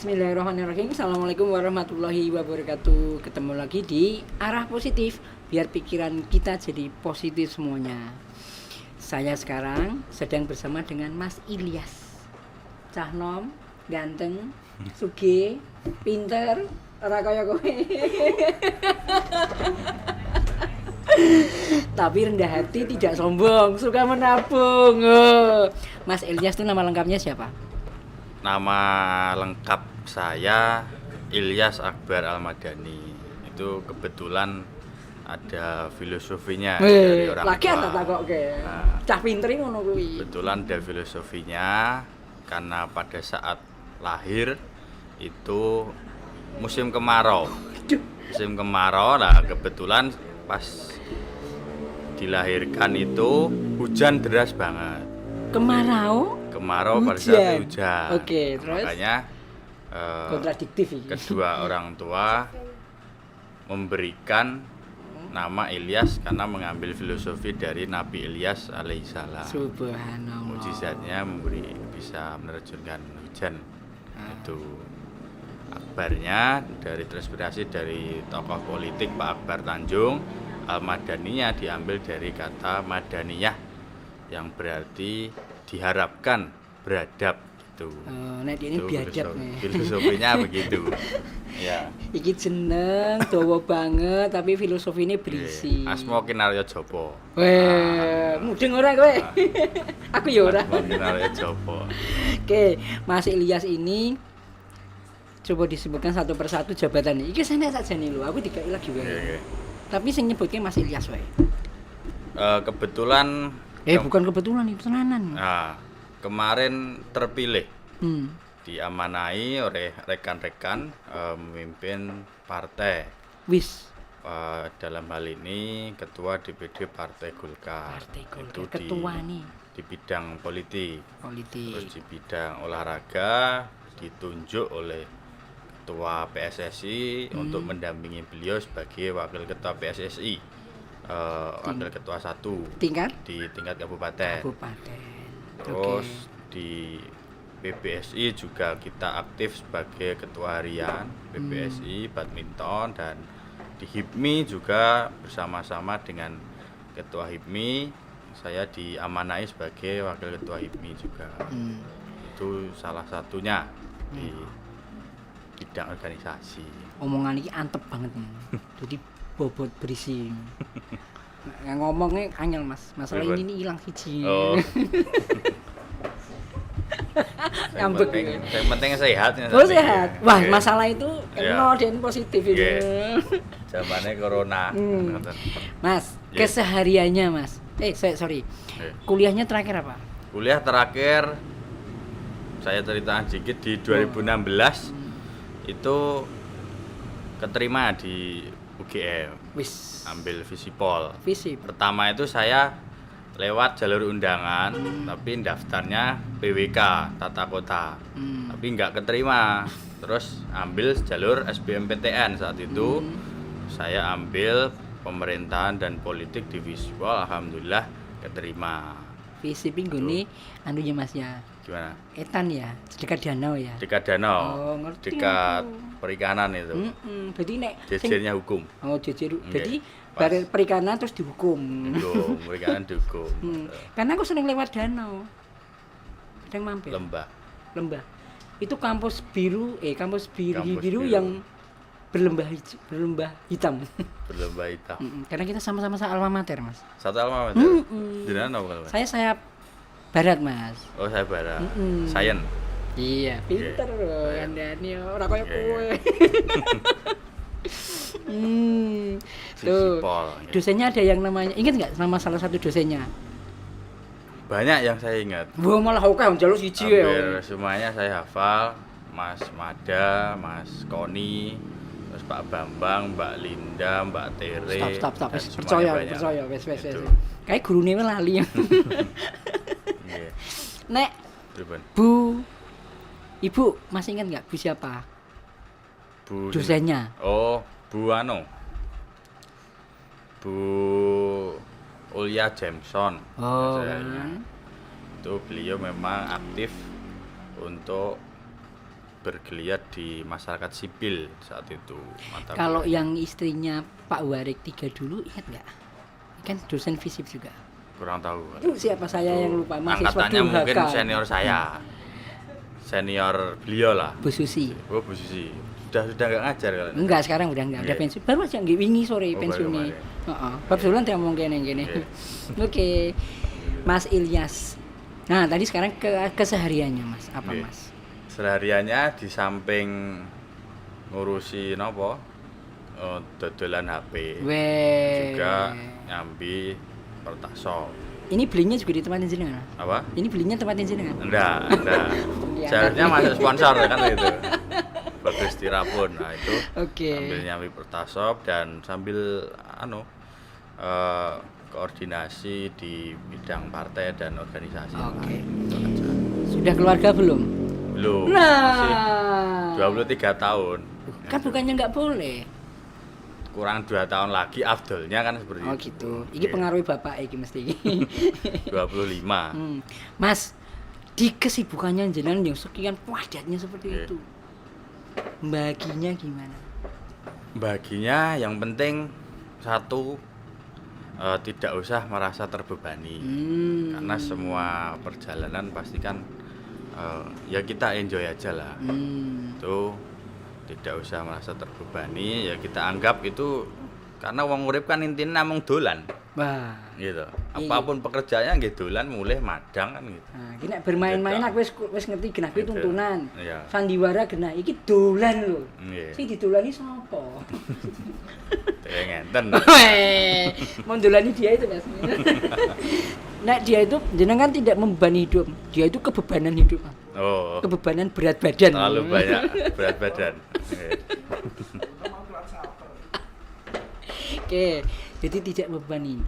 Bismillahirrahmanirrahim. Assalamualaikum warahmatullahi wabarakatuh. Ketemu lagi di Arah Positif, biar pikiran kita jadi positif semuanya. Saya sekarang sedang bersama dengan Mas Ilyas. Cahnom, ganteng, sugih, pinter, ora kaya kowe. Tapi rendah hati, tidak sombong, suka menabung. Mas Ilyas itu nama lengkapnya siapa? Nama lengkap saya Ilyas Akbar Al-Madani. Itu kebetulan ada filosofinya dari orang lagi tua. tak kok ke. Cah pinter ngono kuwi. Kebetulan ada filosofinya karena pada saat lahir itu musim kemarau. Musim kemarau lah, kebetulan pas dilahirkan itu hujan deras banget. Kemarau pada saat hujan. Oke, terus makanya kontradiktif ini. kedua orang tua memberikan nama Ilyas karena mengambil filosofi dari Nabi Ilyas alaihissalam. Subhanallah. Mukjizatnya bisa menerjunkan hujan. Itu akbarnya dari terinspirasi dari tokoh politik Pak Akbar Tanjung. Al-Madaninya diambil dari kata madaniyah yang berarti diharapkan beradab gitu. Nek ini biadab nih. Filosofinya begitu. Ya. Iki jeneng dawa banget tapi filosofi ini berisi. Asma Kinarya Japa. Mudeng ora kowe? Aku ya ora. Asma Kinarya Japa. Oke, Mas Ilyas ini coba disebutkan satu persatu jabatannya. Iki saya saja nih lho, aku dikai lagi wae. Tapi sing nyebutke Mas Ilyas wae. Kebetulan bukan kebetulan itu tenanan. Nah, kemarin terpilih diamanai oleh rekan-rekan memimpin partai. Wis. Dalam hal ini ketua DPD Partai Golkar. Itu ketua nih di bidang politik. Terus di bidang olahraga ditunjuk oleh ketua PSSI untuk mendampingi beliau sebagai wakil ketua PSSI. Wakil ketua 1 di tingkat kabupaten. Terus di PBSI juga kita aktif sebagai ketua harian PBSI badminton, dan di HIPMI juga bersama-sama dengan ketua HIPMI saya diamanai sebagai wakil ketua HIPMI juga. Itu salah satunya di bidang organisasi. Omongan ini antep banget nih. Jadi bobot berisi. Ngomongnya angel Mas. Masalah ini hilang siji. Oh. Yang penting sehat. Sehat. Wah, masalah itu dan positif itu. Zamannya corona. Mas, kesehariannya Mas. Sorry. Kuliahnya terakhir apa? Kuliah terakhir saya cerita sedikit di 2016 itu keterima di UGM. Wis. Ambil Visipol. Pertama itu saya lewat jalur undangan, tapi daftarnya PWK Tata Kota, tapi nggak keterima. Terus ambil jalur SBMPTN saat itu, saya ambil pemerintahan dan politik di Visipol, alhamdulillah keterima. Visip ini anunya Mas ya. Gimana? Etan ya, dekat danau ya. Dekat danau. Oh, ngerti. Dekat perikanan itu. Berarti nek jejernya hukum. Oh, jejer. Jadi bareng perikanan terus dihukum. Perikanan dihukum. Karena aku sering lewat danau. Kadang mampir. Lembah. Itu kampus biru yang berlembah hitam. Berlembah hitam. Karena kita sama-sama alma mater, Mas. Satu alma mater. Di mana kalau? Saya Barat, Mas. Oh, saya Barat. Sains. Iya, pinter loh Andani, ora kaya kowe. Tuh. Dosennya ada yang namanya, ingat enggak nama salah satu dosennya? Banyak yang saya ingat. Wah, malah oke njaluk siji ya. Hampir semuanya saya hafal. Mas Mada, Mas Koni, terus Pak Bambang, Mbak Linda, Mbak Tere. Stop. Percaya. Wes. Kayak gurune lali. Nek Bu, Ibu masih ingat nggak Bu siapa? Bu dosennya. Oh, Bu Ulya Jameson. Oh, itu beliau memang aktif untuk bergeliat di masyarakat sipil saat itu. Kalau yang istrinya Pak Warik 3 dulu ingat nggak? Kan dosen FISIP juga. Kurang tahu. Itu siapa saya yang lupa, mahasiswa angkatannya mungkin durhaka. senior saya. Senior beliau lah. Bu Susi. Oh, Bu Susi. Sudah nggak ngajar kan? Enggak, sekarang udah enggak, udah Iya. pensiun. Baru aja nggih wingi sore Oh, pensiunnya. baru Heeh. Bab dolan dia ngomong kene. Iya. Oke. Mas Ilyas. Nah, tadi sekarang ke kesehariannya, Mas. Apa, Iya. Mas? Sehariannya di samping ngurusi nopo dodolan HP Weh. juga nyambi pertasop. Ini belinya juga di tempatin jenengan. Apa? Ini belinya tempatin jenengan. Enggak. Iya, Seharusnya tapi- masuk sponsor kan itu. Bagus Tirapun. Nah, itu Oke. sambil nyambi pertasop dan sambil koordinasi di bidang partai dan organisasi. Oke. Itu aja. Sudah keluarga belum? Belum. Masih Nah. 23 tahun. Kan bukannya nggak boleh. Kurang 2 tahun lagi afdolnya kan seperti Oh itu. gitu. Iki pengaruhi bapak iki mesti. 25. Mas, di kesibukannya jenengan yang sekian padatnya seperti Iya. itu. Baginya gimana? Baginya yang penting satu tidak usah merasa terbebani. Karena semua perjalanan pasti kan ya kita enjoy aja lah. Itu tidak usah merasa terbebani, ya kita anggap itu karena wong urip kan intinya namung dolan Wah. gitu. Iya. Apapun pekerjaannya nggih dolan mulih madang kan gitu. Nah, iki nek bermain-main Gitu. aku wis ngerti genah kuwi Gitu. tuntunan. Iya. Sandiwara genah iki dolan lho. Nggih. Sing didolani sapa? Ngenten. Mau dolani dia itu, Mas. Nek dia itu jenengan tidak membebani hidup, dia itu kebebanan hidup. Mas. Oh. Kebebanan berat badan. Terlalu banyak berat badan. Nggih. Oke, jadi tidak membebani.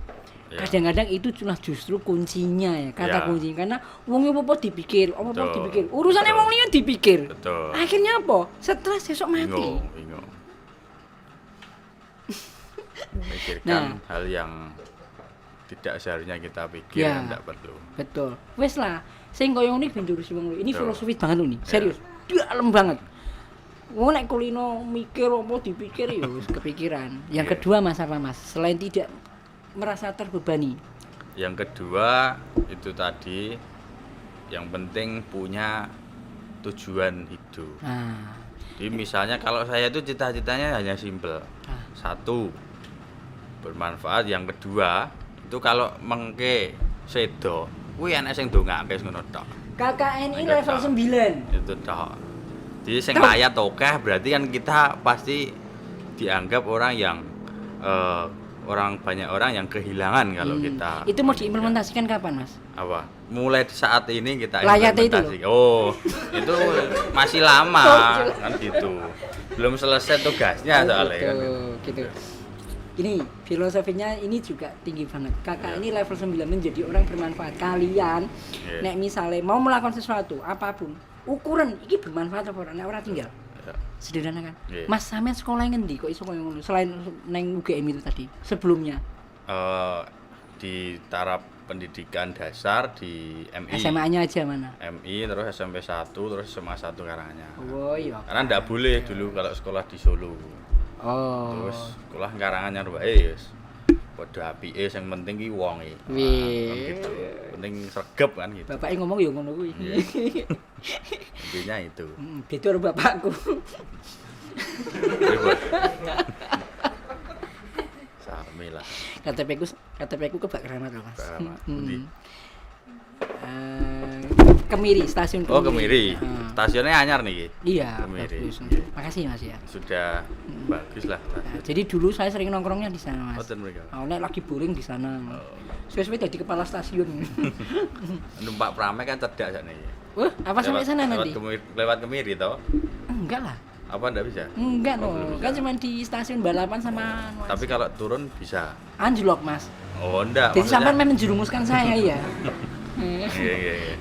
Ya. Kadang-kadang itu cuma justru kuncinya ya, kata Ya. kuncinya karena wong apa dipikir, apa Betul. dipikir. Urusannya Betul. wong liya dipikir. Betul. Akhirnya apa? Stres besok mati. Bingung. Memikirkan Nah. hal yang tidak seharusnya kita pikir, Ya. tidak perlu. Betul. Wes lah, sing koyo ngene ben diurusi wong liya. Ini Betul. filosofis banget loh nih, serius. Dalam banget. Wong nek kulino mikir apa dipikir ya wis kepikiran. Yang Iya. kedua Mas apa Mas? Selain tidak merasa terbebani. Yang kedua itu tadi yang penting punya tujuan hidup. Nah, Jadi misalnya kalau saya itu cita-citanya hanya simpel. Ah. Satu, bermanfaat. Yang kedua, itu kalau mengke sedo, kuwi enek sing ndongake ngono tok. KKNI Enggak level tahu. 9. Itu tok. Jadi sing Tok. layat akeh berarti kan kita pasti dianggap orang yang banyak orang yang kehilangan kalau kita Itu mau diimplementasikan kapan, Mas? apa mulai saat ini kita Layatnya itu implementasi. Oh, itu masih lama kan gitu. Belum selesai tugasnya soalnya kan. Gitu. Ini filosofinya ini juga tinggi banget. Kakak Iya. ini level 9 menjadi orang bermanfaat. Kalian Iya. nek misalnya mau melakukan sesuatu apapun, ukuran ini bermanfaat apa ora? Nek ora tinggal. Ya. Sederhana kan? Iya. Mas sampean sekolah ngendi kok iso koyo ngono? Selain neng UGM itu tadi, sebelumnya Di taraf pendidikan dasar di MI. SMA-nya aja mana? MI terus SMP 1 terus SMA 1 Karanganyar. Oh iya. Karena ndak boleh dulu kalau sekolah di Solo. Oh. Terus sekolah Karanganyar wae wis. Padha apike sing penting ki wonge. Wih. Kan gitu. Penting sregep kan gitu. Bapaknya ngomong ya ngono kuwi. Iya. Intinya itu. Beda karo bapakku. Ribut. Sami lah. KTP ku Kebak Keramat loh, Mas. Kebak Keramat. Hmm. Pundi? Kemiri, stasiun Kemiri. Oh, Kemiri. Ah. Stasiunnya anyar nih. Iya, Kemiri. bagus. Makasih Mas ya. Sudah bagus lah. Nah, jadi dulu saya sering nongkrongnya di sana, Mas. Hotel mereka. Oh, nek lagi boring di sana. Oh. Suwe-suwe jadi kepala stasiun. Numpak prame kan cerdak sak nih. Wah, apa sampai sana nanti? Lewat Kemiri toh? Enggak lah. Apa ndak bisa? Enggak Oh, no. belum Kan bisa. cuma di stasiun balapan sama Tapi kalau turun bisa. anjlok, Mas. Oh, enggak. Jadi maksudnya- sampai memang menjerumuskan saya ya. Iya, iya, iya.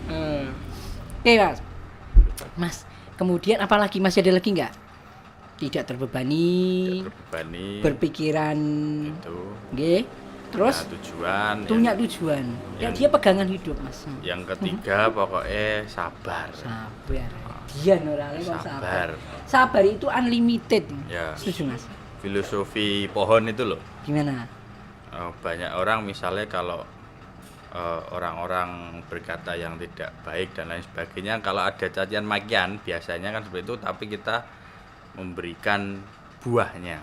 Oke, Mas. Mas, kemudian apalagi masih ada lagi nggak? Tidak terbebani, Terbebani berpikiran, itu. nggih. Terus tujuan. punya tujuan. Ya dia pegangan hidup, Mas. Yang ketiga pokoknya sabar. Sabar. Dia orangnya kok sabar. Sabar. Sabar itu unlimited. Ya. Setuju, Mas? Filosofi pohon itu loh. Gimana? Banyak orang misalnya kalau orang-orang berkata yang tidak baik dan lain sebagainya, kalau ada cacian makian biasanya kan seperti itu, tapi kita memberikan buahnya.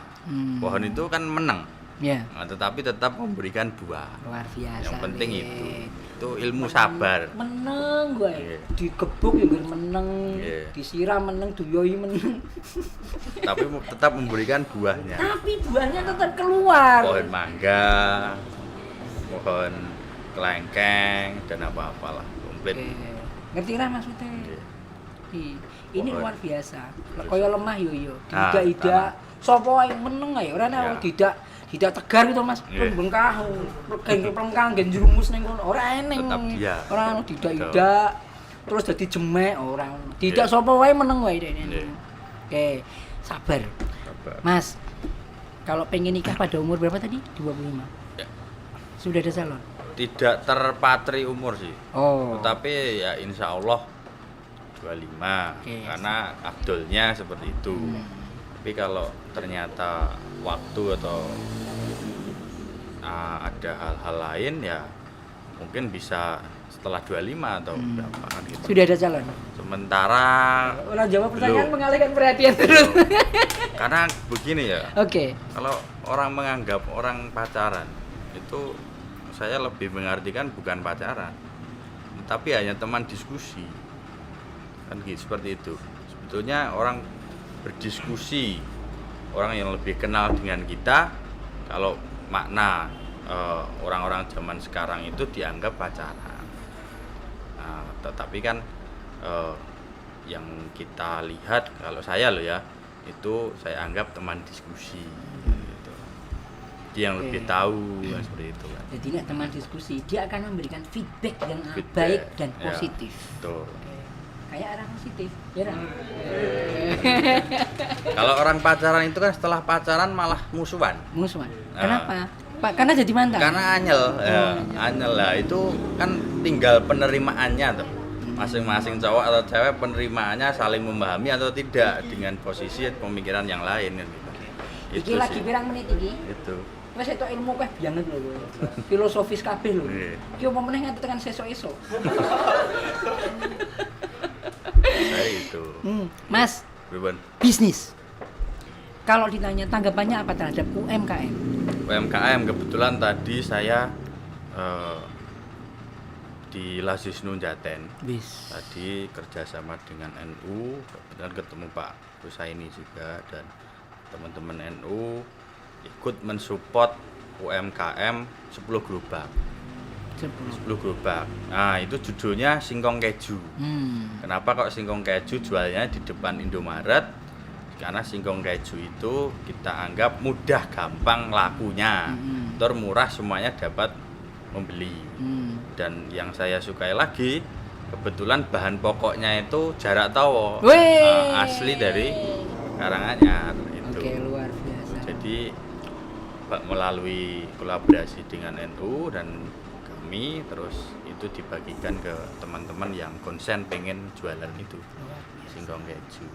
Pohon itu kan menang, Ya. nah, tetapi tetap memberikan buah. Luar biasa. Yang penting Le. itu ilmu sabar. Meneng gue. Iya. Digebuk ya gue meneng, Iya. disiram meneng, duyoi meneng. Tapi tetap memberikan buahnya. Tapi buahnya tetap keluar. Pohon mangga, pohon kelengkeng dan apa-apalah komplit. Oke. Ngerti lah maksudnya. Iya. Ini Pohon. luar biasa. Kaya lemah yo. Nah, Tidak sapa wae meneng ae. Ora Ya. tidak tegar gitu Mas. Iya. Bengkah, plengkang gen jerumus ning kono. Ora eneng. Tetap dia. Ora tidak. Terus dadi jemek ora. Tidak Iya. sapa wae meneng wae dene. Iya. Oke, sabar. Sabar. Mas, kalau pengen nikah pada umur berapa tadi? 25. Ya. Sudah ada calon? Tidak terpatri umur sih. Oh. Tetapi ya insya Allah 25. Oke. Karena abdulnya seperti itu. Tapi kalau ternyata waktu atau ada hal-hal lain ya mungkin bisa setelah 25 atau berapa kan gitu. Sudah ada calon? Sementara Orang jawab pertanyaan belum. mengalihkan perhatian terus. Karena begini ya, Oke. kalau orang menganggap orang pacaran itu saya lebih mengartikan bukan pacaran, tapi hanya teman diskusi. Kan gitu, seperti itu. Sebetulnya orang berdiskusi, orang yang lebih kenal dengan kita, kalau makna orang-orang zaman sekarang itu dianggap pacaran. Nah, tetapi kan yang kita lihat, kalau saya loh ya, itu saya anggap teman diskusi gitu. Dia yang lebih tahu kan, seperti itu kan. Jadi ini teman diskusi, dia akan memberikan feedback yang Feedback, baik dan ya, positif. betul. Oke. Kayak arah positif, ya Ran? Kalau orang pacaran itu kan setelah pacaran malah musuhan. Musuhan. Nah. Kenapa? Pak, karena jadi mantan. Karena anyel, ya, anyel lah itu kan tinggal penerimaannya tuh. Masing-masing cowok atau cewek penerimaannya saling memahami atau tidak dengan posisi pemikiran yang lain kan gitu. Iki lagi pirang menit iki? Itu. Wes itu ilmu kabeh banget lho. Filosofis kabeh lho. Iya. Ki opo meneh nganti tekan sesuk-esuk. Saya itu. Mas, Beban. bisnis. Kalau ditanya tanggapannya apa terhadap UMKM? UMKM kebetulan tadi saya di Lasisnu Jaten. Bis. Tadi kerjasama dengan NU, kebetulan ketemu Pak Husaini juga dan teman-teman NU ikut mensupport UMKM 10 gerobak. 10 gerobak. Nah, itu judulnya singkong keju. Kenapa kok singkong keju jualnya di depan Indomaret? Karena singkong keju itu kita anggap mudah gampang lakunya. Termurah semuanya dapat membeli. Dan yang saya sukai lagi, kebetulan bahan pokoknya itu jarak tawo. Asli dari Karanganyar itu. Oke, luar biasa. Jadi melalui kolaborasi dengan NU dan kami terus itu dibagikan ke teman-teman yang konsen pengen jualan itu singkong keju.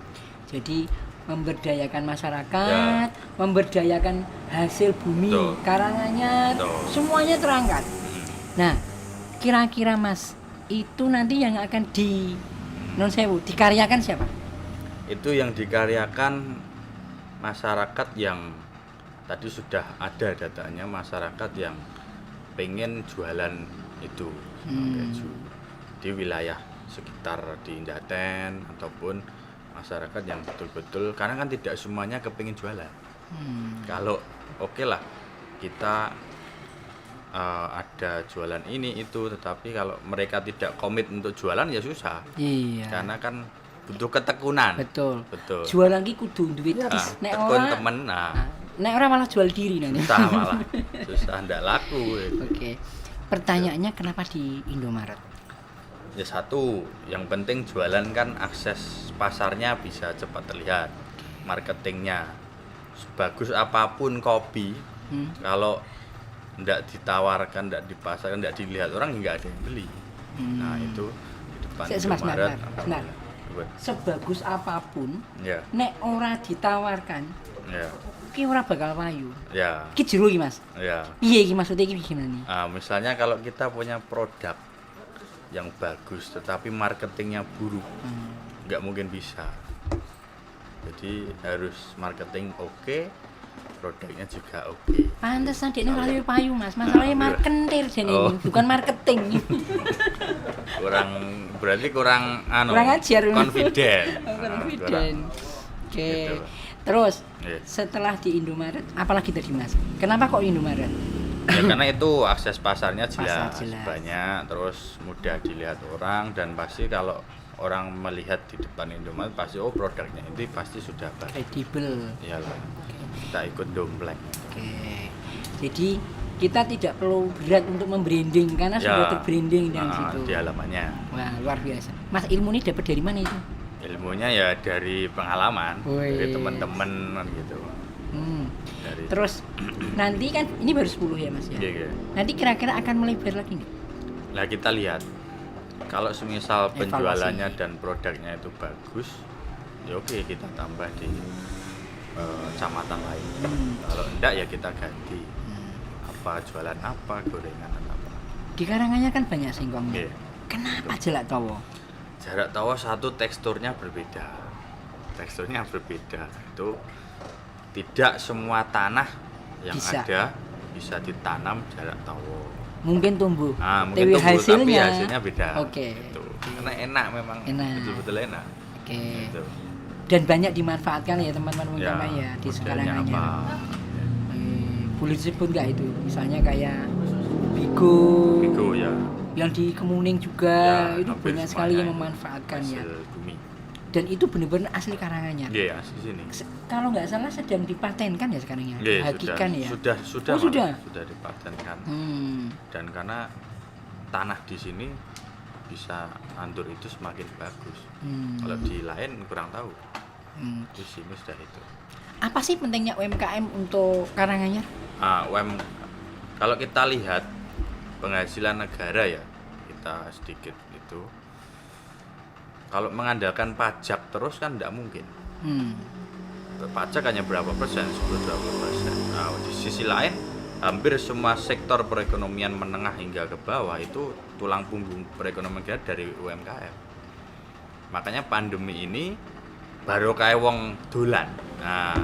Jadi memberdayakan masyarakat, memberdayakan hasil bumi, Betul. Karanganyar, Betul. semuanya terangkat. Nah, kira-kira Mas, itu nanti yang akan non sewu dikaryakan siapa? Itu yang dikaryakan masyarakat yang tadi sudah ada datanya, masyarakat yang pengen jualan itu keju di wilayah sekitar di Jaten ataupun masyarakat yang betul-betul, karena kan tidak semuanya kepingin jualan. Kalau oke lah kita ada jualan ini itu, tetapi kalau mereka tidak komit untuk jualan ya susah. Iya. Karena kan butuh ketekunan. Betul. Betul. Jualan ki kudu duit wis. Nek tekun ora, temen, nah nek ora malah jual diri nanti. susah malah, susah ndak laku. Oke. Pertanyaannya kenapa di Indomaret? Ya satu, yang penting jualan kan akses pasarnya bisa cepat terlihat, marketingnya. Sebagus apapun kopi, kalau nggak ditawarkan, nggak dipasarkan, nggak dilihat orang, nggak ada yang beli. Nah itu di depan Indomaret. Benar. Sebagus apapun, Ya, nek ora ditawarkan, ya, ki ora bakal payu. ya, Ki jero iki Mas. ya. Piye iki maksudnya iki gimana nih? Nah, misalnya kalau kita punya produk yang bagus tetapi marketingnya buruk, nggak mungkin bisa. Jadi harus marketing oke, produknya juga oke. Pantesan dekne ora payu Mas. Masalahnya marketing jane Oh. ini, bukan marketing. Berarti kurang Kurang ajar. confident. Confident. Oke. Gitu. Terus Iya. setelah di Indomaret, apalagi tadi Mas? Kenapa kok Indomaret? Ya karena itu akses pasarnya jelas, Pasar jelas. banyak, terus mudah dilihat orang, dan pasti kalau orang melihat di depan Indomaret pasti oh produknya itu pasti sudah bagus. Kredibel. Iyalah. Kita ikut dompleng. Oke. Jadi kita tidak perlu berat untuk membranding karena sudah terbranding di situ. Di halamannya. Wah, luar biasa. Mas, ilmu ini dapat dari mana itu? Ilmunya ya dari pengalaman, Wih. dari teman-teman gitu. Dari Terus nanti kan ini baru 10 ya Mas ya. Iya, iya. Nanti kira-kira akan melebar lagi nggak? Nah, kita lihat kalau semisal Evaluasi. penjualannya dan produknya itu bagus, ya oke kita tambah di kecamatan lain. Kalau enggak ya kita ganti. Apa jualan apa, gorengan apa. Di Karanganyar kan banyak singkongnya. Iya. Kenapa Jelak Tawa? Jarak tawa satu teksturnya berbeda. Teksturnya berbeda. Itu tidak semua tanah yang Bisa. ada bisa ditanam jarak tawa. Mungkin tumbuh. Mungkin Tapi tumbuh, hasilnya, tapi hasilnya beda. Oke. Gitu. Karena enak memang. Enak. Betul-betul enak. Oke. Gitu. Dan banyak dimanfaatkan ya teman-teman Ya, ya di modelnya Sekaranganyar. apa? Boleh disebut nggak itu? Misalnya kayak Bigo, Bigo ya. yang di Kemuning juga Ya, itu hampir banyak sekali semuanya yang itu memanfaatkan ya. hasil bumi. Dan itu benar-benar asli Karanganyar. Iya, di sini. Kalau nggak salah sedang dipatenkan ya sekarang ya, Iya, hakikan ya. Sudah Oh, sudah? sudah dipatenkan. Hmm. Dan karena tanah di sini bisa andur itu semakin bagus. Kalau di lain kurang tahu. Di sini sudah itu. Apa sih pentingnya UMKM untuk Karanganyar? Kalau kita lihat penghasilan negara ya, kita sedikit itu. Kalau mengandalkan pajak terus kan tidak mungkin. Pajak hanya berapa persen, 10-20%. Nah, di sisi lain, hampir semua sektor perekonomian menengah hingga ke bawah itu tulang punggung perekonomian kita dari UMKM. Makanya pandemi ini baru kayak wong dolan. Nah,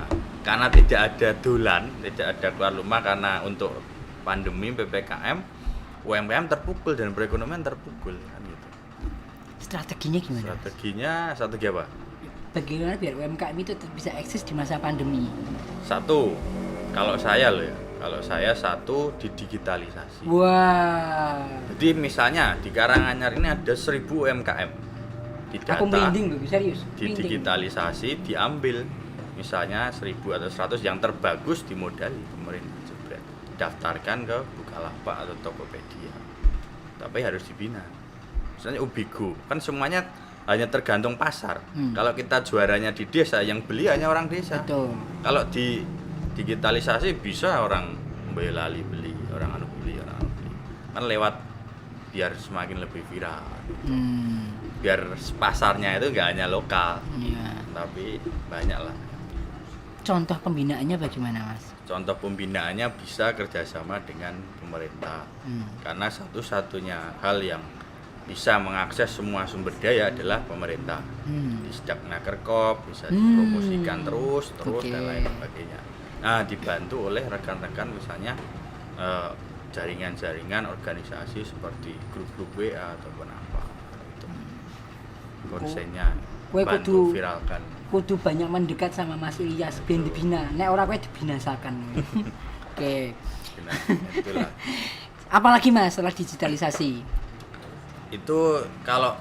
karena tidak ada dolan, tidak ada keluar rumah karena untuk pandemi PPKM, UMKM terpukul dan perekonomian terpukul kan gitu. Strateginya gimana? Strategi apa? Bagaimana biar UMKM itu tetap bisa eksis di masa pandemi? Satu, kalau saya loh ya, satu di digitalisasi. Wah. Jadi misalnya di Karanganyar ini ada 1000 UMKM. Di data, Aku merinding loh, serius. di Merinding. digitalisasi, diambil misalnya 1000 atau 100 yang terbagus dimodali pemerintah jebret. Daftarkan ke Bukalapak atau Tokopedia. Tapi harus dibina. Misalnya Ubigo, kan semuanya hanya tergantung pasar. Kalau kita juaranya di desa, yang beli hanya orang desa. Betul. Kalau di digitalisasi bisa orang beli, orang anu beli. Kan lewat biar semakin lebih viral. Biar pasarnya itu nggak hanya lokal, Ya. tapi banyak lah. Contoh pembinaannya bagaimana, Mas? Contoh pembinaannya bisa kerjasama dengan pemerintah. Karena satu-satunya hal yang bisa mengakses semua sumber daya adalah pemerintah. Di Sedaknakerkop bisa dipromosikan terus Oke. dan lain sebagainya. Nah, dibantu oleh rekan-rekan misalnya jaringan-jaringan organisasi seperti grup-grup WA ataupun apa itu. Konsennya Kowe bantu kudu- viralkan. Kudu banyak mendekat sama Mas Ilyas ben dibina. Nek ora kowe dibinasakan. Oke. Nah, itulah. Apalagi Mas setelah digitalisasi? Itu kalau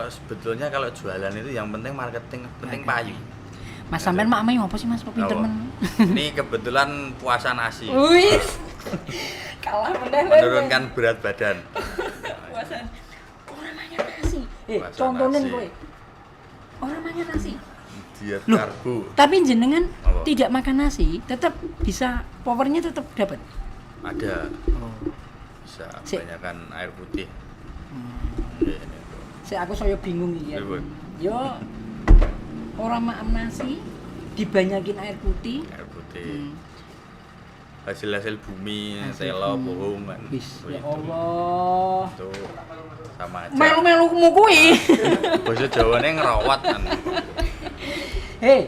sebetulnya kalau jualan itu yang penting marketing, penting payu. Mas sampean mak mai apa sih Mas? Kok pinter Apa? men. Ini kebetulan puasa nasi, Wis. Kalah meneh. menurunkan berat badan. puasan. Ora mangan nasi. Puasa Contohnya nasi. kowe. Ora mangan nasi. Diet Loh, karbo. Tapi jenengan Apa? tidak makan nasi, tetap bisa powernya tetap dapat. Ada, Oh. bisa Sik. kebanyakan air putih. Hmm. Ini tuh. Aku saya bingung iki. Pripun? Yo orang makan nasi dibanyakin air putih. Air putih. Hmm. Hasil-hasil bumi, Hasil telo, bumi. bohong kan. Wis, ya Itu. Allah. Itu sama aja. Melu-melu kuwi. Bahasa Jawane ngerawat kan. Hei.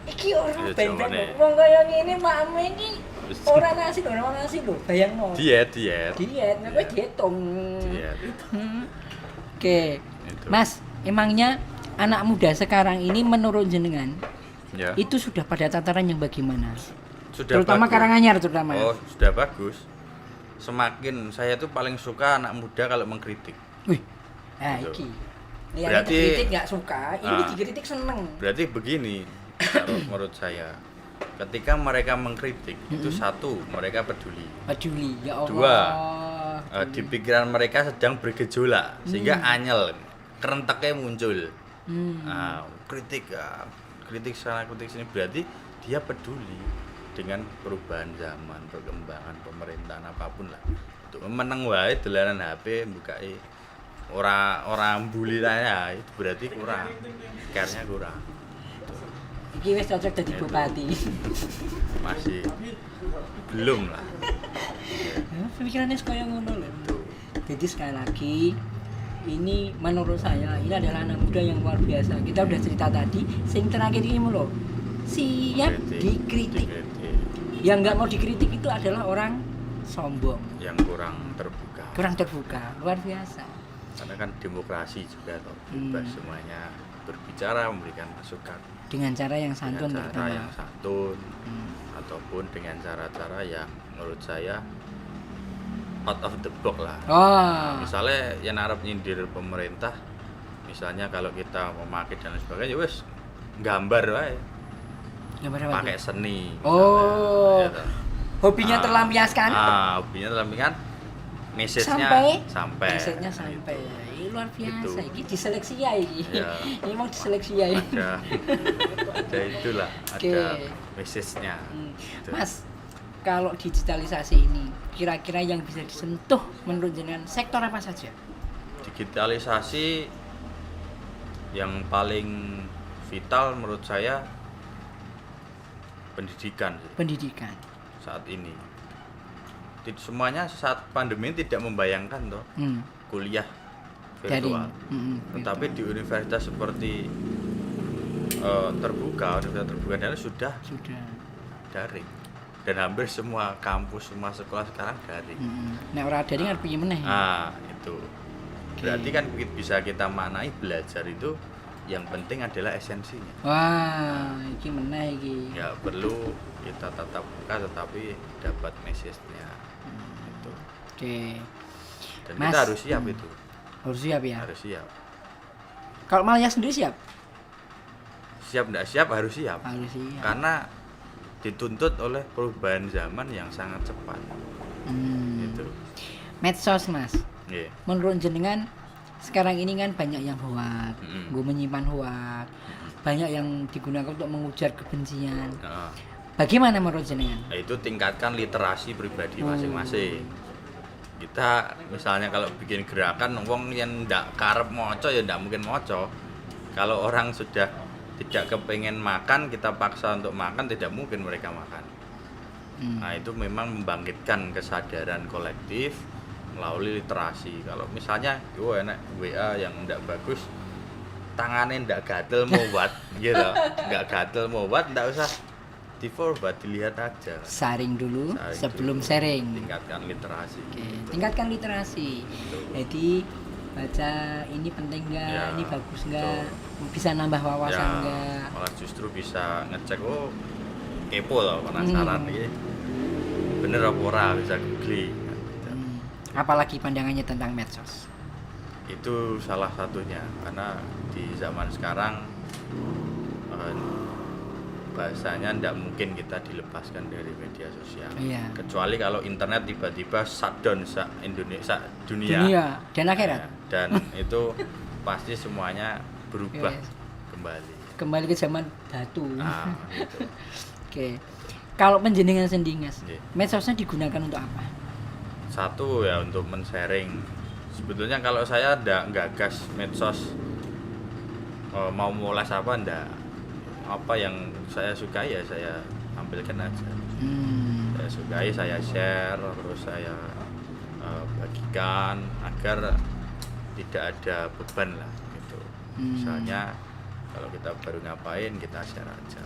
Iki ora Iya, ben-ben jawane. wong kaya ngene makmu iki Wis. ora nasi lho, ora nasi lho. Bayangno. Diet. Diet, nek kowe dietong. Diet. Oke. Itu. Mas, emangnya anak muda sekarang ini menurut jenengan Ya. itu sudah pada tataran yang bagaimana? Sudah Terutama bagus. Karanganyar terutama. Oh, sudah bagus. Semakin saya tuh paling suka anak muda kalau mengkritik. Wih. Nah, Gitu. iki. Ini Berarti- dikritik nggak suka, ini Ah. dikritik seneng. Berarti begini, kalau menurut saya, ketika mereka mengkritik itu satu, mereka peduli. Peduli, ya Allah. Dua, di pikiran mereka sedang bergejolak sehingga anyel, kerenteknya muncul. Hmm. Nah, kritik sana kritik sini, berarti dia peduli dengan perubahan zaman, perkembangan pemerintahan apapun lah. Untuk meneng wae dolanan HP bukai orang bully tanya itu berarti kurang, care-nya kurang. Iki wis cocok jadi Itu. bupati. Masih belum lah. Pemikirannya kaya ngono lho. Jadi sekali lagi ini menurut saya ini adalah anak muda yang luar biasa. Kita udah cerita tadi, sing terakhir ini loh. Siap dikritik. Yang nggak mau dikritik itu adalah orang sombong, Yang kurang terbuka. kurang terbuka, luar biasa. Karena kan demokrasi juga toh, bebas semuanya berbicara, memberikan masukan Dengan cara yang santun dengan cara terutama. yang santun Hmm. ataupun dengan cara-cara yang menurut saya out of the box lah. Oh, Misalnya yang Arab nyindir pemerintah, misalnya kalau kita memakai dan lain sebagainya, ya wes gambar wae, gambar apa pakai tuh? seni. Oh, misalnya, ya toh. hobinya terlampiaskan. Hobinya terlampiaskan, message-nya sampai. Message-nya sampai. Gitu. Ini luar biasa. Gitu. Ini diseleksi ya ini. Ya. Ini mau diseleksi ya ini. Ada itulah, Oke. ada message-nya. Hmm. Gitu. Mas, kalau digitalisasi ini kira-kira yang bisa disentuh menurut jenengan sektor apa saja? Digitalisasi yang paling vital menurut saya pendidikan sih, Pendidikan. saat ini. Semuanya saat pandemi tidak membayangkan toh Hmm. kuliah Daring. virtual. Tetapi di universitas seperti universitas terbuka dan sudah. daring. Dan hampir semua kampus, semua sekolah sekarang daring. Nek ora daring arep piye meneh? Itu. Berarti kan bisa kita maknai belajar itu yang penting adalah esensinya. Wah, iki meneh iki. Ya perlu kita tatap muka tetapi dapat message-nya. Itu. Oke. Dan Mas, kita harus siap itu. Harus siap ya. Harus siap. Kalau Malia sendiri siap? Siap enggak siap harus siap. Harus siap. Karena dituntut oleh perubahan zaman yang sangat cepat. Gitu. Medsos, Mas. Iya. Menurut jenengan sekarang ini kan banyak yang hoak, gue menyimpan hoak, banyak yang digunakan untuk mengujar kebencian. Nah, Bagaimana menurut jenengan? itu tingkatkan literasi pribadi masing-masing. Kita misalnya kalau bikin gerakan wong yang ndak karep moco ya ndak mungkin moco. Kalau orang sudah tidak kepengen makan, kita paksa untuk makan, tidak mungkin mereka makan. Nah, itu memang membangkitkan kesadaran kolektif melalui literasi. Kalau misalnya enak WA yang ndak bagus, tangannya ndak gatel mau buat gitu. Nggak gatel mau buat ndak usah di forward, dilihat aja. Saring dulu Saring sebelum dulu. sharing. Tingkatkan literasi. Oke, tingkatkan literasi. Jadi baca ini penting nggak, Ya, ini bagus nggak, bisa nambah wawasan nggak. malah justru bisa ngecek, kepo loh, penasaran ini bener apa ora, bisa googling. Apalagi pandangannya tentang medsos. Itu salah satunya karena di zaman sekarang bahasanya tidak mungkin kita dilepaskan dari media sosial. Iya. Kecuali kalau internet tiba-tiba shutdown Indonesia, dunia. Dunia dan akhirat. Ya, dan itu pasti semuanya berubah Yes. kembali. Kembali ke zaman batu. Gitu. Oke. Kalau penjenengan sendiri Mas, Nggih. medsosnya digunakan untuk apa? Satu ya untuk men-sharing. Sebetulnya kalau saya ndak gagas medsos mau mulas apa ndak. Apa yang saya sukai ya saya tampilkan aja. Saya sukai, saya share, terus saya bagikan agar tidak ada beban lah gitu. Misalnya kalau kita baru ngapain kita share aja.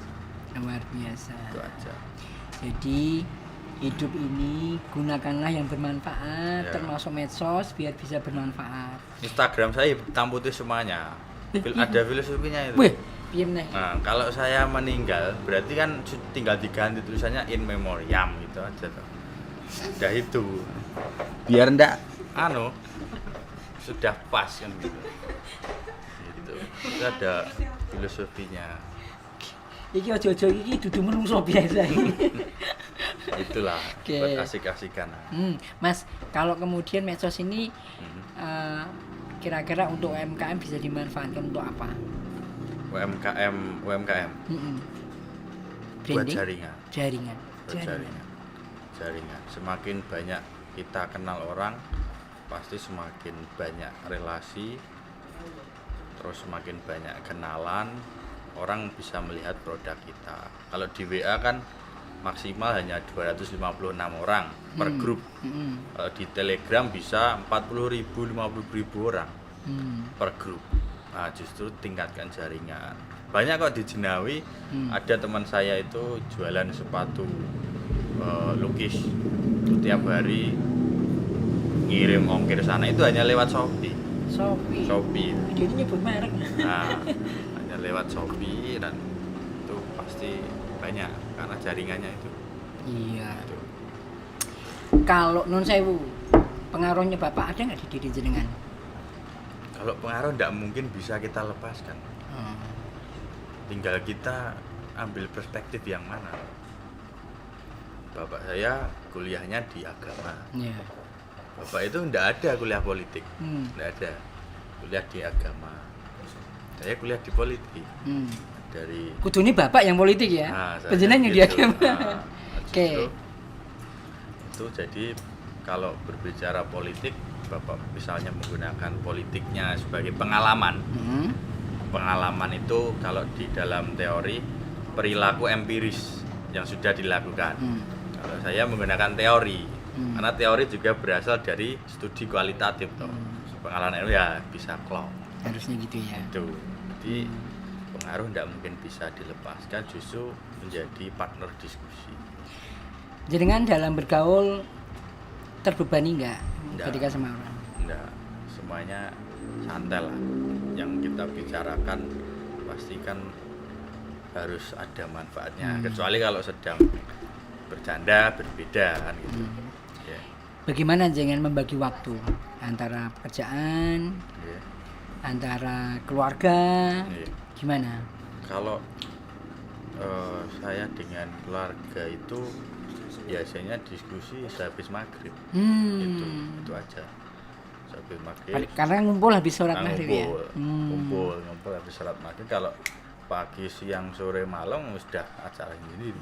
Luar biasa. Itu aja. Jadi hidup ini gunakanlah yang bermanfaat, Ya. termasuk medsos biar bisa bermanfaat. Instagram saya hitam putih semuanya. Ada filosofinya itu. Wih, piye meneh? Nah, kalau saya meninggal berarti kan tinggal diganti tulisannya in memoriam gitu aja tuh. Udah itu. Biar ndak sudah pas kan gitu. Gitu. Itu ada filosofinya. Iki ojo-ojo iki dudu menungso biasa iki. Itulah Oke. buat asik-asikan. Mas, kalau kemudian medsos ini kira-kira untuk UMKM bisa dimanfaatkan untuk apa? UMKM Buat buat jaringan. Jaringan. Buat jaringan. Semakin banyak kita kenal orang, pasti semakin banyak relasi, terus semakin banyak kenalan, orang bisa melihat produk kita. Kalau di WA kan maksimal hanya 256 orang per grup. Kalau di Telegram bisa 40.000, 50.000 orang per grup. Nah, justru tingkatkan jaringan. Banyak kok di Jenawi, ada teman saya itu jualan sepatu lukis. Tiap hari ngirim ongkir sana itu hanya lewat Shopee. Shopee. Dia ini nyebut merek. Nah, hanya lewat Shopee dan itu pasti banyak karena jaringannya itu. Iya. Itu. Kalau non sewu, pengaruhnya Bapak ada nggak di diri jenengan? Kalau pengaruh tidak mungkin bisa kita lepaskan. Tinggal kita ambil perspektif yang mana. Bapak saya kuliahnya di agama. Iya. Bapak itu tidak ada kuliah politik, tidak ada. Kuliah di agama. Saya kuliah di politik. Dari Kudu ini Bapak yang politik ya? saya Penjenengan yang di gitu. agama. Oke. Oke. Itu jadi kalau berbicara politik, Bapak misalnya menggunakan politiknya sebagai pengalaman. Pengalaman itu kalau di dalam teori perilaku empiris yang sudah dilakukan. Kalau saya menggunakan teori, karena teori juga berasal dari studi kualitatif toh. Pengalaman itu ya bisa klop. Harusnya gitu ya. Itu. Jadi pengaruh tidak mungkin bisa dilepaskan, justru menjadi partner diskusi. Jenengan dalam bergaul terbebani nggak Nggak. ketika sama orang? Enggak, semuanya santai lah. Yang kita bicarakan pastikan harus ada manfaatnya. Kecuali kalau sedang bercanda berbeda kan gitu. Ya. Bagaimana jenengan membagi waktu antara pekerjaan, Ya. antara keluarga, Ya. gimana? Kalau saya dengan keluarga itu biasanya diskusi sehabis maghrib. Itu aja. Sehabis maghrib. Karena ngumpul habis sholat maghrib ya. Ngumpul habis sholat maghrib. Kalau pagi, siang, sore, malam sudah acara sendiri.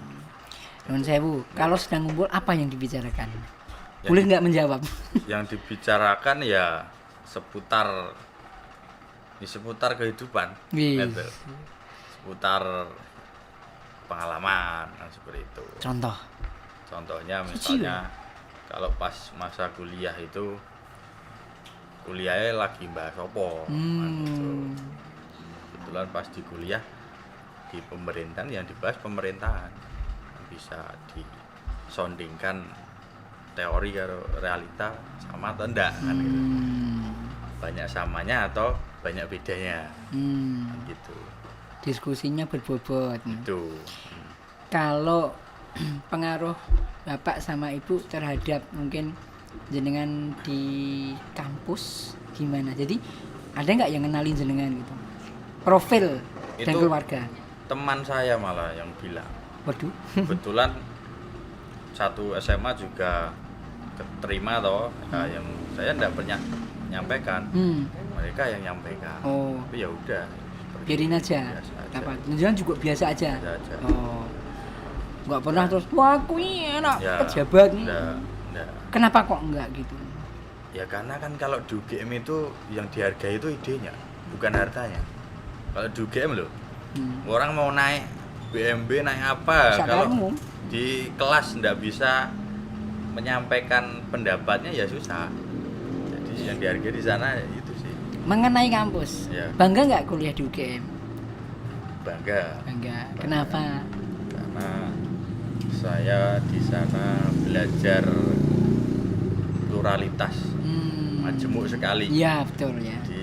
Nun sewu, kalau sedang ngumpul apa yang dibicarakan? Boleh nggak menjawab? Yang dibicarakan ya seputar kehidupan. Wih. Gitu. Seputar pengalaman kan seperti itu. Contohnya misalnya kalau pas masa kuliah itu kuliahnya lagi bahas opo gitu. Kebetulan pas di kuliah di pemerintahan yang dibahas pemerintahan, bisa disondingkan teori karo realita sama atau enggak kan gitu. Banyak samanya atau banyak bedanya kan gitu. Diskusinya berbobot. Itu Kalau pengaruh Bapak sama Ibu terhadap mungkin jenengan di kampus gimana? Jadi ada nggak yang kenalin jenengan gitu? Profil dan Itu keluarga. teman saya malah yang bilang. Waduh. Kebetulan satu SMA juga keterima toh, yang saya enggak pernah nyampaikan. Mereka yang nyampaikan. Oh. Tapi ya udah. Biarin aja. Biasa aja. Apa? Jenengan juga biasa aja. Biasa aja. Oh. Nggak pernah terus wah aku ini anak Ya, pejabat nih. Enggak. Kenapa kok enggak gitu? Ya karena kan kalau di UGM itu yang dihargai itu idenya, bukan hartanya. Kalau di UGM loh, orang mau naik BMW naik apa, kalau Sakarmu. di kelas nggak bisa menyampaikan pendapatnya ya susah. Jadi yang dihargai di sana itu sih. Mengenai kampus, Ya. bangga nggak kuliah di UGM? Bangga. Bangga. Kenapa? Karena saya di sana belajar pluralitas, majemuk sekali. Iya betul ya. Di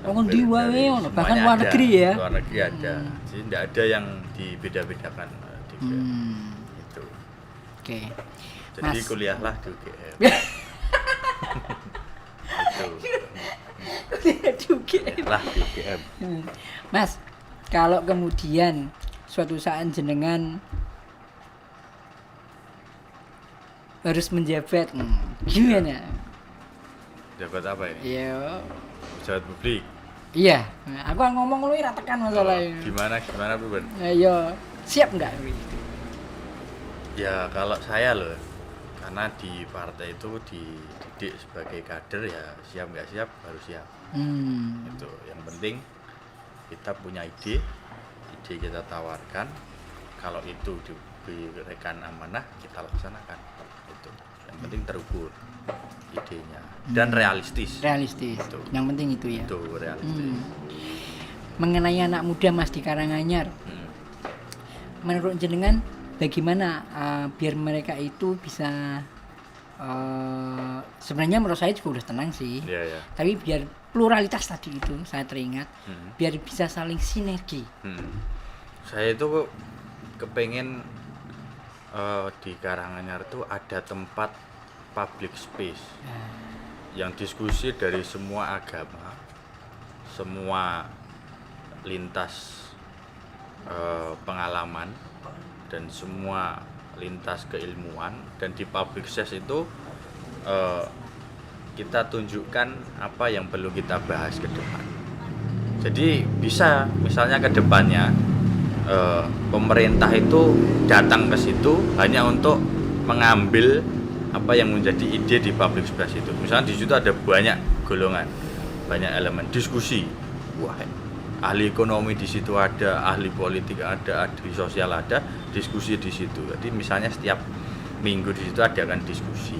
Oh, di wae ono, bahkan semuanya luar ada. negeri ya. Luar negeri ada. Jadi tidak ada yang dibeda-bedakan di UGM. Itu. Oke. Jadi Mas. kuliahlah di UGM. Itu. Kuliah di UGM. Lah di UGM. Mas, kalau kemudian suatu saat jenengan harus menjabat, gimana? Jabat apa ini? Iya. Pejabat publik. Iya. Nah, aku ngomong lu ora tekan masalahnya. Gimana Ruben? Ayo, siap enggak? Ya kalau saya loh, karena di partai itu dididik sebagai kader ya siap nggak siap harus siap. Itu yang penting kita punya ide kita tawarkan, kalau itu diberikan amanah kita laksanakan. Itu yang penting terukur idenya dan realistis. Realistis. Itu. Yang penting itu ya. Itu realistis. Mengenai anak muda Mas di Karanganyar, menurut jenengan bagaimana biar mereka itu bisa sebenarnya menurut saya juga udah tenang sih. Iya, ya. Tapi biar pluralitas tadi itu saya teringat, biar bisa saling sinergi. Saya itu kepengen di Karanganyar tuh ada tempat public space yang diskusi dari semua agama, semua lintas pengalaman dan semua lintas keilmuan, dan di public space itu kita tunjukkan apa yang perlu kita bahas ke depan. Jadi bisa misalnya ke depannya pemerintah itu datang ke situ hanya untuk mengambil apa yang menjadi ide di public space itu. Misalnya di situ ada banyak golongan, banyak elemen diskusi. Wah, ahli ekonomi di situ ada, ahli politik ada, ahli sosial ada, diskusi di situ. Jadi misalnya setiap minggu di situ adakan diskusi.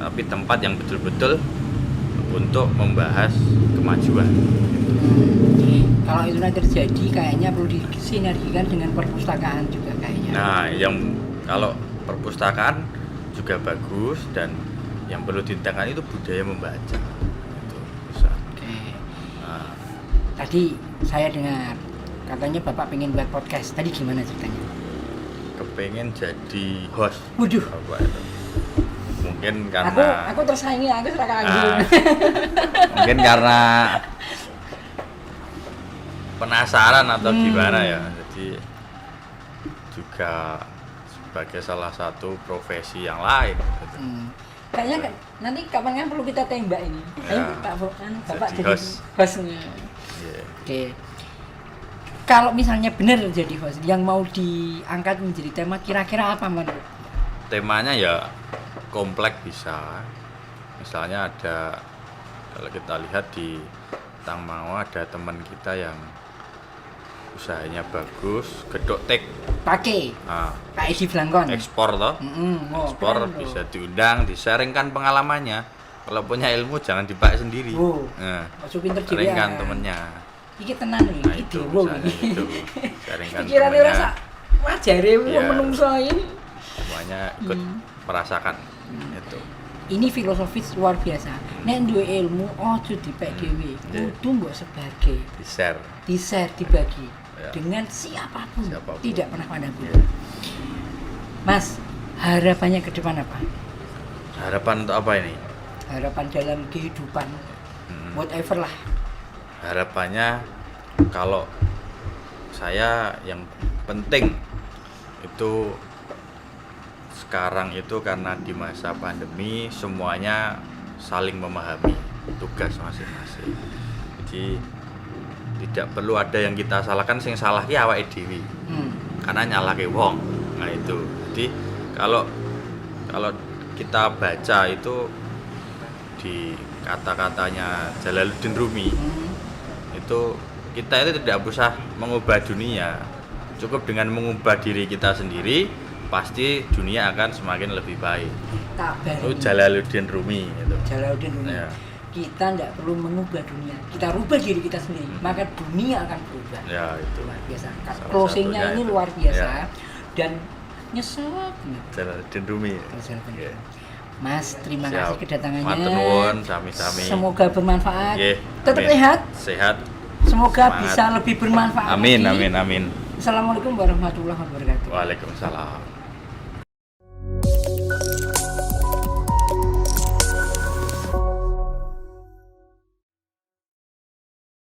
Tapi tempat yang betul-betul untuk membahas kemajuan. Kalau itu nanti terjadi, kayaknya perlu disinergikan dengan perpustakaan juga kayaknya. Nah, yang kalau perpustakaan juga bagus, dan yang perlu ditingkatkan itu budaya membaca. Itu bisa. Oke. Nah, Tadi saya dengar katanya Bapak pengen buat podcast. Tadi gimana ceritanya? kepengen jadi host. Waduh. Apa itu? Mungkin karena Aku tersaingi, aku seraka anggun. mungkin karena penasaran atau gimana ya. Jadi juga sebagai salah satu profesi yang lain gitu. Kayaknya nanti kapan perlu kita tembak ini. Ya. Ayo Bapak Jadi jadi host. hostnya. Iya. Oke. Kalau misalnya benar jadi host, yang mau diangkat menjadi tema kira-kira apa menurut? Temanya ya kompleks bisa. Misalnya ada, kalau kita lihat di Tangmao ada teman kita yang usahanya bagus, gedok tek. Pakai Nah, Pak Edi Blangkon. ekspor toh. Ekspor keren tuh. bisa diundang, disaringkan pengalamannya. Kalau punya ilmu jangan dipakai sendiri. Oh. Nah, Masuk pinter dhewe. saringkan temennya. Iki tenan lho, Nah, iki itu dewo misalnya iki. itu. Saringkan Pikirannya temennya. rasa wajare wong Iya. menungso ini. Semuanya ikut merasakan itu. Ini filosofis luar biasa. Nek duwe ilmu ojo dipek dhewe, Iya. kudu mbok sebagai Di-share. di-share, dibagi Ya. dengan siapapun. Siapapun. Tidak pernah pandang Iya. bulu. Mas, harapannya ke depan apa? Harapan untuk apa ini? Harapan dalam kehidupan, whatever lah. Harapannya kalau saya yang penting itu sekarang itu karena di masa pandemi semuanya saling memahami tugas masing-masing. Jadi tidak perlu ada yang kita salahkan, sing salah ki awake dhewe. Karena nyalahke wong. Nah itu, jadi kalau kalau kita baca itu di kata-katanya Jalaluddin Rumi, itu kita itu tidak usah mengubah dunia, cukup dengan mengubah diri kita sendiri, pasti dunia akan semakin lebih baik. Itu Jalaluddin Rumi itu. Jalaluddin Rumi. Ya. Kita tidak perlu mengubah dunia, kita rubah diri kita sendiri, maka dunia akan berubah. Ya itu. Luar biasa. Salah Closingnya satunya ini itu. luar biasa Ya. dan nyesek. Jalaluddin Rumi. Jalaluddin. Ya. Mas, terima Siap. kasih kedatangannya. Matur nuwun, sami-sami. Semoga bermanfaat. Nggih, Tetap amin. sehat. Sehat. Semoga Semangat. bisa lebih bermanfaat. Amin, lagi. amin, amin. Assalamualaikum warahmatullahi wabarakatuh. Waalaikumsalam.